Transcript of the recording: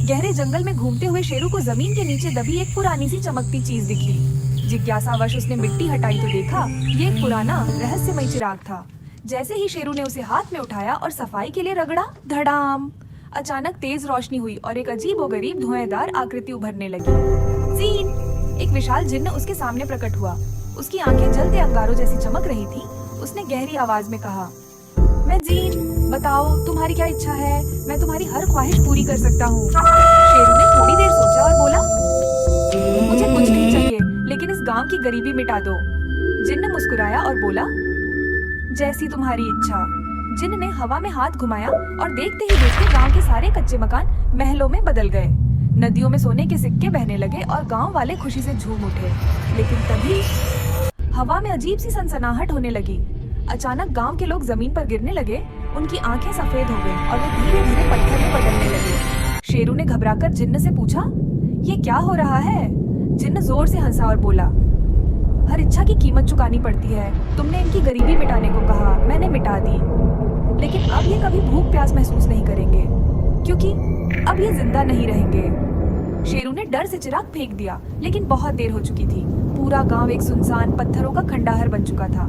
गहरे जंगल में घूमते हुए शेरू को जमीन के नीचे दबी एक पुरानी सी चमकती चीज दिखी। जिज्ञासावश उसने मिट्टी हटाई तो देखा ये एक पुराना रहस्यमय चिराग था। जैसे ही शेरू ने उसे हाथ में उठाया और सफाई के लिए रगड़ा, धड़ाम! अचानक तेज रोशनी हुई और एक अजीबोगरीब धुआंधार आकृति उभरने लगी। जीन! एक विशाल जिन्न उसके सामने प्रकट हुआ। उसकी आंखें जलते अंगारों जैसी चमक रही थी। उसने गहरी आवाज में कहा, मैं जीन, बताओ तुम्हारी क्या इच्छा है? मैं तुम्हारी हर ख्वाहिश पूरी कर सकता हूँ। शेरू ने थोड़ी देर सोचा और बोला, मुझे कुछ नहीं चाहिए, लेकिन इस गांव की गरीबी मिटा दो। जिन्न मुस्कुराया और बोला, जैसी तुम्हारी इच्छा। जिन्न ने हवा में हाथ घुमाया और देखते ही देखते गांव के सारे कच्चे मकान महलों में बदल गए। नदियों में सोने के सिक्के बहने लगे और गांव वाले खुशी से झूम उठे। लेकिन तभी हवा में अजीब सी सनसनाहट होने लगी। अचानक गांव के लोग जमीन पर गिरने लगे। उनकी आंखें सफेद हो गईं और वे धीरे धीरे पत्थर में बदलने लगे। शेरू ने घबराकर जिन्न से पूछा, ये क्या हो रहा है? जिन्न जोर से हंसा और बोला, हर इच्छा की कीमत चुकानी पड़ती है। तुमने इनकी गरीबी मिटाने को कहा, मैंने मिटा दी। लेकिन अब ये कभी भूख प्यास महसूस नहीं करेंगे, क्योंकि अब ये जिंदा नहीं रहेंगे। शेरू ने डर से चिराग फेंक दिया, लेकिन बहुत देर हो चुकी थी। पूरा गांव एक सुनसान पत्थरों का खंडहर बन चुका था।